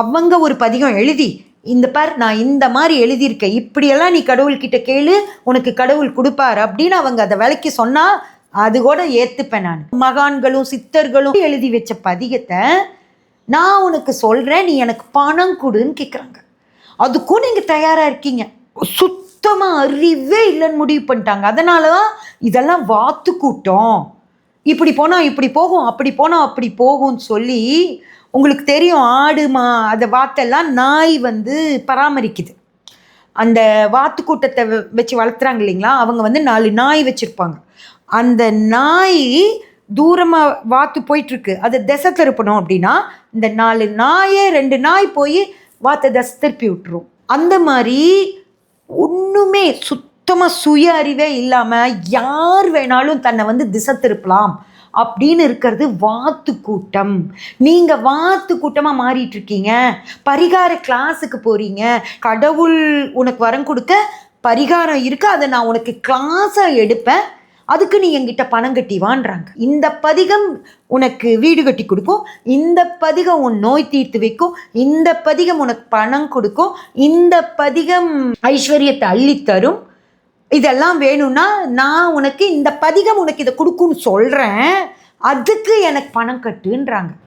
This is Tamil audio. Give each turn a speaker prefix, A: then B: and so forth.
A: அவங்க ஒரு பதிகம் எழுதி இந்த பார் நான் இந்த மாதிரி எழுதியிருக்கேன், இப்படியெல்லாம் நீ கடவுள்கிட்ட கேளு உனக்கு கடவுள் கொடுப்பார் அப்படின்னு அவங்க அதை விலைக்கு சொன்னால் அது கூட ஏற்றுப்பேன். நான் மகான்களும் சித்தர்களும் எழுதி வச்ச பதிகத்தை நான் உனக்கு சொல்கிறேன், நீ எனக்கு பணம் கொடுன்னு கேட்குறாங்க. அதுக்கும் நீங்கள் தயாராக இருக்கீங்க. சுத்தமாக அறிவே இல்லைன்னு முடிவு பண்ணிட்டாங்க. அதனால தான் இதெல்லாம் வாத்து கூட்டம். இப்படி போனால் இப்படி போகும், அப்படி போனால் அப்படி போகும்னு சொல்லி, உங்களுக்கு தெரியும் ஆடு அந்த வாத்தெல்லாம் நாய் பராமரிக்குது. அந்த வாத்து கூட்டத்தை வச்சு வளர்த்துறாங்க இல்லைங்களா, அவங்க 4 நாய் வச்சுருப்பாங்க. அந்த நாய் தூரமாக வாத்து போயிட்டுருக்கு, அதை திசை திருப்பணும் அப்படின்னா இந்த 4 நாயே 2 நாய் போய் வாத்தை திசை திருப்பி விட்டுரும். அந்த மாதிரி ஒன்றுமே சுத்தமாக சுய அறிவே இல்லாமல் யார் வேணாலும் தன்னை திசை திருப்பலாம் அப்படின்னு இருக்கிறது வாத்து கூட்டம். நீங்கள் வாத்து கூட்டமாக மாறிட்டு இருக்கீங்க. பரிகார கிளாஸுக்கு போகிறீங்க, கடவுள் உனக்கு வரம் கொடுக்க பரிகாரம் இருக்கு, அதை நான் உனக்கு கிளாஸாக எடுப்பேன், அதுக்கு நீ என்கிட்ட பணம் கட்டி வான்றாங்க. இந்த பதிகம் உனக்கு வீடு கட்டி கொடுக்கும், இந்த பதிகம் உன் நோய் தீர்த்து வைக்கும், இந்த பதிகம் உனக்கு பணம் கொடுக்கும், இந்த பதிகம் ஐஸ்வர்யத்தை அள்ளித்தரும், இதெல்லாம் வேணும்னா நான் உனக்கு இந்த பதிகம் உனக்கு இதை கொடுக்குன்னு சொல்கிறேன், அதுக்கு எனக்கு பணம் கட்டுன்றாங்க.